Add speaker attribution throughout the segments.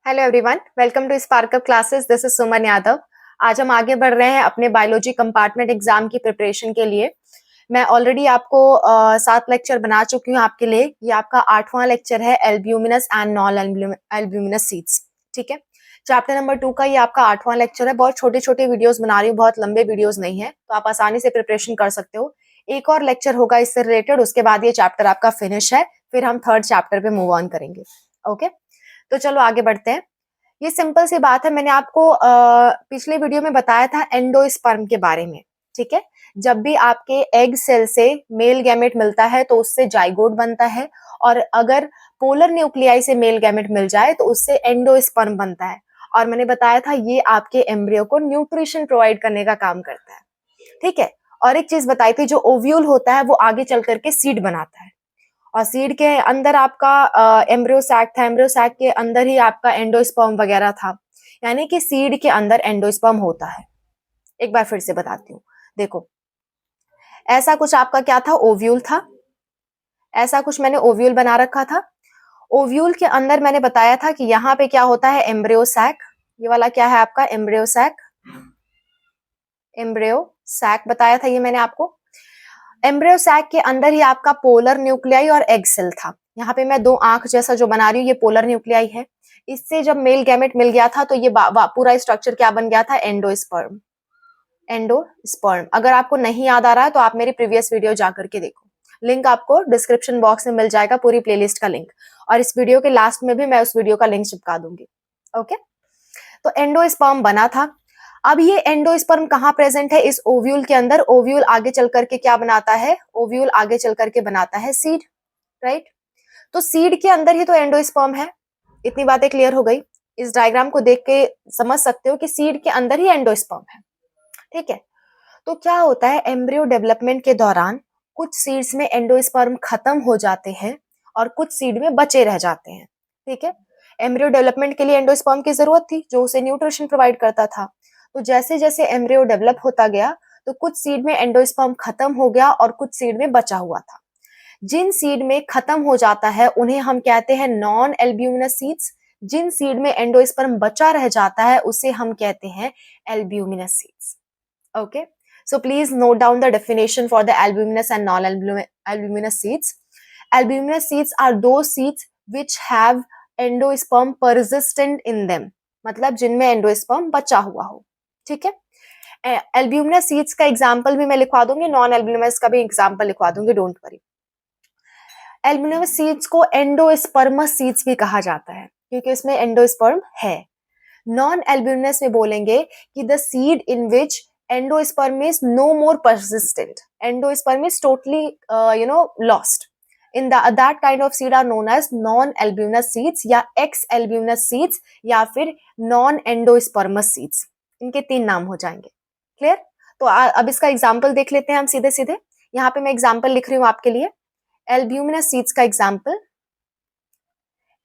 Speaker 1: Hello everyone, welcome to sparkup classes. This is Suman Yadav. आज हम आगे बढ़ रहे हैं अपने बायोलॉजी कंपार्टमेंट एग्जाम की प्रिपरेशन के लिए। मैं ऑलरेडी आपको 7 लेक्चर बना चुकी हूँ आपके लिए। ये आपका 8वां लेक्चर है, albuminous and non albuminous seeds. ठीक है, चैप्टर नंबर 2 का ये आपका 8वां लेक्चर है। बहुत छोटे छोटे वीडियोस बना रही हूँ, बहुत लंबे वीडियोस नहीं है, तो आप आसानी से प्रिपरेशन कर सकते हो। एक और लेक्चर होगा इससे रिलेटेड, उसके बाद ये चैप्टर आपका फिनिश है। फिर हम थर्ड चैप्टर पे मूव ऑन करेंगे। ओके, तो चलो आगे बढ़ते हैं। ये सिंपल सी बात है, मैंने आपको पिछले वीडियो में बताया था एंडोस्पर्म के बारे में। ठीक है, जब भी आपके एग सेल से मेल गैमेट मिलता है तो उससे जाइगोट बनता है, और अगर पोलर न्यूक्लियाई से मेल गैमेट मिल जाए तो उससे एंडोस्पर्म बनता है। और मैंने बताया था ये आपके एम्ब्रियो को न्यूट्रिशन प्रोवाइड करने का काम करता है। ठीक है, और एक चीज बताई थी, जो ओव्यूल होता है वो आगे चल करके सीड बनाता है, और सीड के अंदर आपका एम्ब्रियो सैक था, एम्ब्रियो सैक के अंदर ही आपका एंडोस्पर्म वगैरह था। यानी कि सीड के अंदर एंडोस्पर्म होता है। एक बार फिर से बताती हूँ, देखो, ऐसा कुछ आपका क्या था, ओव्यूल था। ऐसा कुछ मैंने ओव्यूल बना रखा था। ओव्यूल के अंदर मैंने बताया था कि यहाँ पे क्या होता है, एम्ब्रियो सैक। ये वाला क्या है आपका, एम्ब्रियो सैक। एम्ब्रियो सैक बताया था ये मैंने आपको। एम्ब्रियो सैक के अंदर ही आपका पोलर न्यूक्लियाई और एग सेल था। यहाँ पे मैं 2 आंख जैसा जो बना रही हूँ, ये पोलर न्यूक्लियाई है। इससे जब मेल गैमेट मिल गया था तो ये पूरा स्ट्रक्चर क्या बन गया था, एंडोस्पर्म। एंडोस्पर्म अगर आपको नहीं याद आ रहा है तो आप मेरी प्रीवियस वीडियो जा करके देखो, लिंक आपको डिस्क्रिप्शन बॉक्स में मिल जाएगा, पूरी प्लेलिस्ट का लिंक। और इस वीडियो के लास्ट में भी मैं उस वीडियो का लिंक चिपका दूंगी। ओके, तो एंडोस्पर्म बना था। अब ये एंडोस्पर्म कहाँ प्रेजेंट है, इस ओव्यूल के अंदर। ओव्यूल आगे चल करके क्या बनाता है, ओव्यूल आगे चल करके बनाता है सीड, राइट। तो सीड के अंदर ही तो एंडोस्पर्म है। इतनी बातें क्लियर हो गई। इस डायग्राम को देख के समझ सकते हो कि सीड के अंदर ही एंडोस्पर्म है। ठीक है, तो क्या होता है, एम्ब्रियो डेवलपमेंट के दौरान कुछ सीड्स में एंडोस्पर्म खत्म हो जाते हैं और कुछ सीड में बचे रह जाते हैं। ठीक है, एम्ब्रियो डेवलपमेंट के लिए एंडोस्पर्म की जरूरत थी, जो उसे न्यूट्रिशन प्रोवाइड करता था। तो जैसे जैसे एम्ब्रियो डेवलप होता गया तो कुछ सीड में एंडोस्पर्म खत्म हो गया और कुछ सीड में बचा हुआ था। जिन सीड में खत्म हो जाता है उन्हें हम कहते हैं नॉन एल्ब्यूमिनस सीड्स। जिन सीड में एंडोस्पर्म बचा रह जाता है उसे हम कहते हैं albuminous seeds. Okay, so please note down the definition for the albuminous and non-albuminous seeds. Albuminous seeds are those seeds which have endosperm persistent in them, मतलब जिनमें एंडोस्पर्म बचा हुआ हो। ठीक है, एल्ब्यूमिनस सीड्स का एग्जांपल भी मैं लिखवा दूंगी, नॉन एल्ब्यूमिनस का भी एग्जांपल लिखवा दूंगी, डोंट वरी। एल्ब्यूमिनस सीड्स को एंडोस्पर्मस सीड्स भी कहा जाता है क्योंकि इसमें एंडोस्पर्म है। नॉन एल्ब्यूमिनस में बोलेंगे कि the seed in which endosperm is no more persistent, endosperm is totally lost, in that kind of seed are known as non albuminous seeds या ex albuminous seeds या फिर non endospermous seeds। इनके 3 नाम हो जाएंगे। क्लियर, तो अब इसका एग्जांपल देख लेते हैं हम सीधे सीधे। यहाँ पे मैं एग्जांपल लिख रही हूँ आपके लिए, एल्ब्यूमिनस सीड्स का एग्जांपल।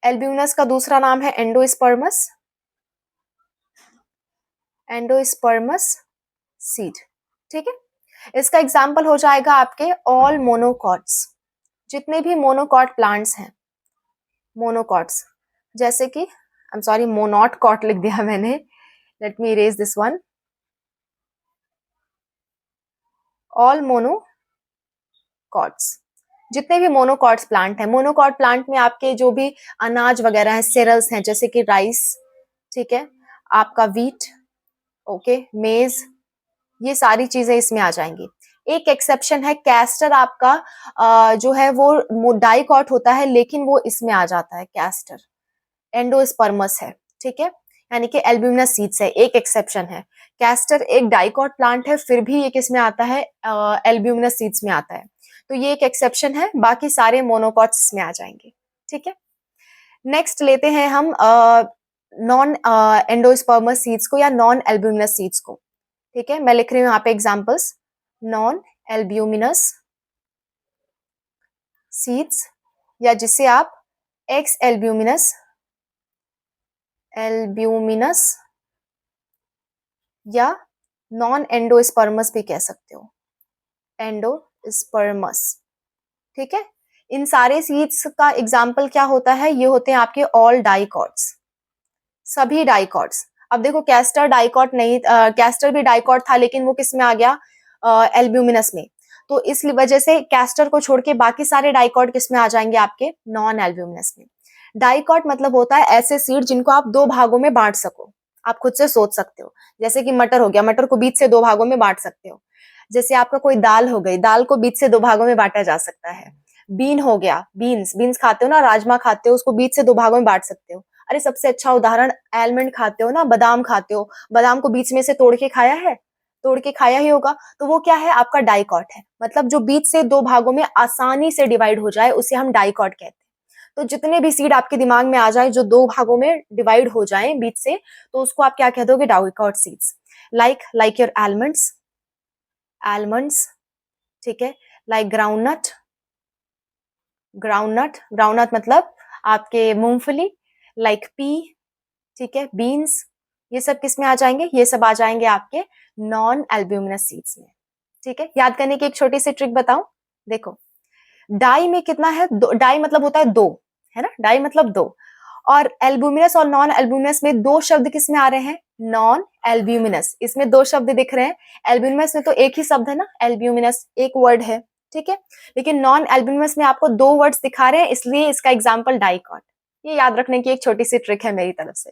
Speaker 1: एल्ब्यूमिनस का दूसरा नाम है एंडोस्पर्मस, एंडोस्पर्मस सीड। ठीक है, इसका एग्जाम्पल हो जाएगा आपके ऑल मोनोकॉट्स। जितने भी मोनोकॉट प्लांट्स हैं, मोनोकॉट्स, जैसे कि आई एम सॉरी, मोनोट कॉट लिख दिया मैंने, let me erase this one. All monocots, जितने भी मोनोकॉट्स प्लांट हैं, मोनोकॉट प्लांट में आपके जो भी अनाज वगैरह हैं, सेरल्स हैं, जैसे कि राइस, ठीक है, आपका वीट, ओके, मेज, ये सारी चीजें इसमें आ जाएंगी। एक एक्सेप्शन है, कैस्टर आपका जो है वो डाइकॉट होता है, लेकिन वो इसमें आ जाता है, कैस्टर एंडोस्पर्मस है। ठीक है, यानी कि एल्ब्यूमिनस सीड्स है, एक एक्सेप्शन है। कैस्टर एक डाइकॉट प्लांट है, फिर भी ये किस में आता है, एल्ब्यूमिनस सीड्स में आता है। तो ये एक एक्सेप्शन है, बाकी सारे मोनोकॉट्स इसमें आ जाएंगे। ठीक है, नेक्स्ट लेते हैं हम नॉन एंडोस्पर्मस सीड्स को या नॉन एल्ब्यूमिनस सीड्स को। ठीक है, मैं लिख रही हूँ यहाँ पे एग्जांपल्स, नॉन एल्ब्यूमिनस सीड्स, या जिसे आप एक्स एल्ब्यूमिनस या नॉन एंडोस्पर्मस भी कह सकते हो, एंडोस्पर्मस। ठीक है, इन सारे सीड्स का एग्जाम्पल क्या होता है, ये होते हैं आपके ऑल डाइकॉट्स। सभी डाइकॉट्स। अब देखो कैस्टर डाइकॉट नहीं, कैस्टर भी डाइकॉट था लेकिन वो किस में आ गया, एल्ब्यूमिनस में। तो इस वजह से कैस्टर को छोड़ के बाकी सारे डाइकॉट किस में आ जाएंगे, आपके नॉन एल्ब्यूमिनस में। डाइकॉट मतलब होता है ऐसे सीड जिनको आप दो भागों में बांट सको। आप खुद से सोच सकते हो, जैसे कि मटर हो गया, मटर को बीच से दो भागों में बांट सकते हो। जैसे आपका कोई दाल हो गई, दाल को बीच से दो भागों में बांटा जा सकता है। बीन हो गया, बीन्स, बीन्स खाते हो ना, राजमा खाते हो, उसको बीच से दो भागों में बांट सकते हो। अरे सबसे अच्छा उदाहरण, आलमंड खाते हो ना, बादाम खाते हो, बादाम को बीच में से तोड़ के खाया है, तोड़ के खाया ही होगा, तो वो क्या है, आपका डाइकॉट है। मतलब जो बीच से दो भागों में आसानी से डिवाइड हो जाए उसे हम डाइकॉट कहते हैं। तो जितने भी सीड आपके दिमाग में आ जाए जो दो भागों में डिवाइड हो जाए बीच से, तो उसको आप क्या कह दोगे, dicot seeds. Like your almonds, almonds, ठीक है। लाइक ग्राउंडनट, ग्राउंडनट, ग्राउंडनट मतलब आपके मूंगफली। लाइक पी, ठीक है, बीन्स, ये सब किस में आ जाएंगे, ये सब आ जाएंगे आपके नॉन एल्ब्यूमिनस सीड्स में। ठीक है, याद करने की एक छोटी सी ट्रिक बताऊं, देखो डाई में कितना है, डाई मतलब होता है दो, है ना, डाई मतलब दो। और एल्ब्यूमिनस और नॉन एल्ब्यूमिनस में दो शब्द किस में आ रहे हैं, नॉन एल्ब्यूमिनस, इसमें दो शब्द दिख रहे हैं। एल्ब्यूमिनस में तो एक ही शब्द है ना, एल्ब्यूमिनस एक वर्ड है, ठीक है। लेकिन नॉन एल्ब्यूमिनस में आपको दो वर्ड्स दिखा रहे हैं, इसलिए इसका एग्जाम्पल डाइकॉट। ये याद रखने की एक छोटी सी ट्रिक है मेरी तरफ से।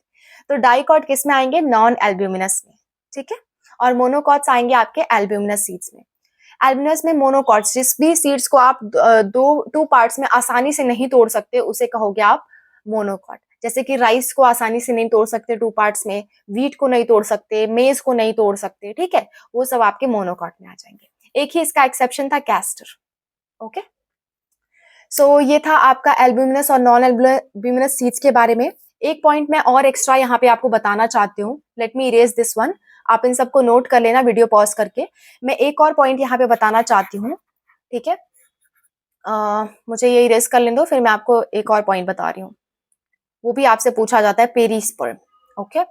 Speaker 1: तो डाइकॉट किस में आएंगे, नॉन एल्ब्यूमिनस में, ठीक है। और मोनोकॉट्स आएंगे आपके एल्ब्यूमिनस सीड्स में। एल्ब्यूमिनस में मोनोकॉट्स, जिस भी सीड्स को आप टू पार्ट्स में आसानी से नहीं तोड़ सकते उसे कहोगे आप मोनोकॉट। जैसे कि राइस को आसानी से नहीं तोड़ सकते टू पार्ट्स में, व्हीट को नहीं तोड़ सकते, मेज को नहीं तोड़ सकते, ठीक है, वो सब आपके मोनोकॉट में आ जाएंगे। एक ही इसका एक्सेप्शन था, कैस्टर। ओके, सो ये था आपका एल्ब्यूमिनस और नॉन एल्ब्यूमिनस सीड्स के बारे में। एक पॉइंट मैं और एक्स्ट्रा यहाँ पे आपको बताना चाहती हूँ, let me erase this one. आप इन सबको नोट कर लेना वीडियो पॉज करके। मैं एक और पॉइंट यहाँ पे बताना चाहती हूँ, ठीक है। मुझे ये इरेज कर लेने दो, फिर मैं आपको एक और पॉइंट बता रही हूँ। वो भी आपसे पूछा जाता है, पेरिस्पर्म। ओके,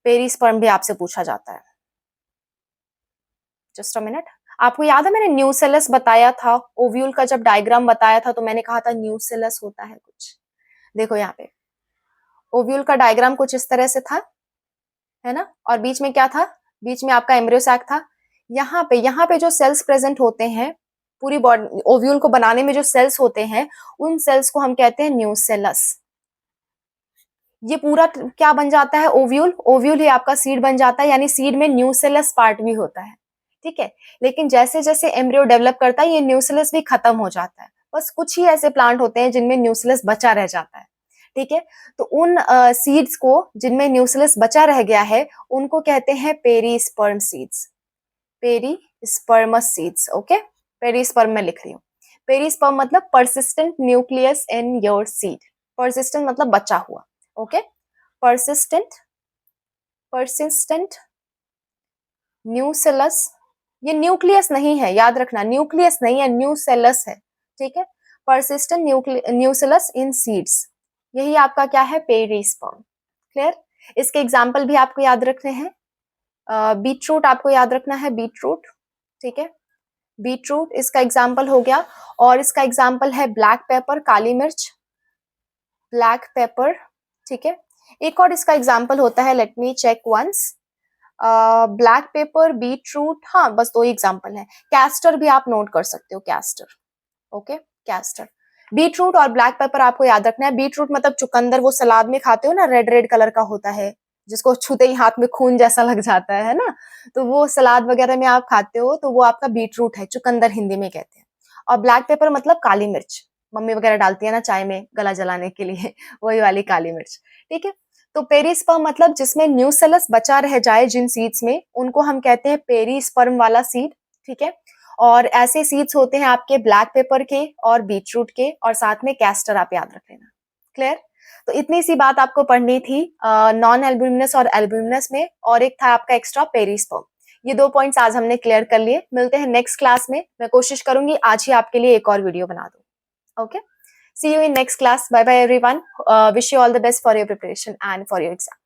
Speaker 1: पेरिस्पर्म भी आपसे पूछा जाता है। जस्ट अ मिनट, आपको याद है मैंने न्यूसेलस बताया था, ओव्यूल का जब डायग्राम बताया था तो मैंने कहा था न्यूसेलस होता है कुछ। देखो यहाँ पे ओव्यूल का डायग्राम कुछ इस तरह से था, है ना, और बीच में क्या था, बीच में आपका एम्ब्रियो सैक था। यहाँ पे जो सेल्स प्रेजेंट होते हैं, पूरी बॉडी ओव्यूल को बनाने में जो सेल्स होते हैं, उन सेल्स को हम कहते हैं न्यूसेलस। ये पूरा क्या बन जाता है, ओव्यूल, ओव्यूल ही आपका सीड बन जाता है, यानी सीड में न्यूसेलस पार्ट भी होता है, ठीक है। लेकिन जैसे जैसे एम्ब्रियो डेवलप करता है ये न्यूसेलस भी खत्म हो जाता है। बस कुछ ही ऐसे प्लांट होते हैं जिनमें न्यूसेलस बचा रह जाता है, ठीक है। तो उन सीड्स को जिनमें न्यूसेलस बचा रह गया है उनको कहते हैं perisperm seeds, perisperms seeds. Okay, perisperm में लिख रही हूँ। पेरिस्पर्म मतलब persistent nucleus in your seed, persistent मतलब बचा हुआ। ओके, परसिस्टेंट, परसिस्टेंट न्यूसेलस, ये न्यूक्लियस नहीं है, याद रखना, न्यूक्लियस नहीं है, न्यूसेलस है, ठीक है। परसिस्टेंट न्यूसेलस इन सीड्स, यही आपका क्या है, पेरिस्पर्म। क्लियर, इसके एग्जाम्पल भी आपको याद रखने हैं। बीटरूट आपको याद रखना है, बीटरूट, ठीक है, बीटरूट इसका एग्जाम्पल हो गया। और इसका एग्जाम्पल है ब्लैक पेपर, काली मिर्च, ब्लैक पेपर, ठीक है। एक और इसका एग्जाम्पल होता है, let me check once, black pepper, beetroot, हाँ बस दो ही एग्जाम्पल है। कैस्टर भी आप नोट कर सकते हो, कैस्टर। ओके, कैस्टर, बीटरूट और ब्लैक पेपर आपको याद रखना है। बीटरूट मतलब चुकंदर, वो सलाद में खाते हो ना, रेड रेड कलर का होता है, जिसको छूते ही हाथ में खून जैसा लग जाता है ना, तो वो सलाद वगैरह में आप खाते हो, तो वो आपका बीटरूट है, चुकंदर हिंदी में कहते हैं। और ब्लैक पेपर मतलब काली मिर्च, मम्मी वगैरह डालती है ना चाय में गला जलाने के लिए वही वाली काली मिर्च, ठीक है। तो पेरिस्पर्म मतलब जिसमें न्यूसेलस बचा रह जाए, जिन सीड्स में, उनको हम कहते हैं पेरिस्पर्म वाला सीड, ठीक है। और ऐसे सीड्स होते हैं आपके ब्लैक पेपर के और बीटरूट के, और साथ में कैस्टर आप याद रख लेना। क्लियर, तो इतनी सी बात आपको पढ़नी थी नॉन एल्ब्यूमिनस और एल्ब्यूमिनस में, और एक था आपका एक्स्ट्रा पेरिस्पर्म। ये दो पॉइंट्स आज हमने क्लियर कर लिए। मिलते हैं नेक्स्ट क्लास में, मैं कोशिश करूंगी आज ही आपके लिए एक और वीडियो बना दूं। Okay, see you in next class. Bye bye everyone. Wish you all the best for your preparation and for your exam.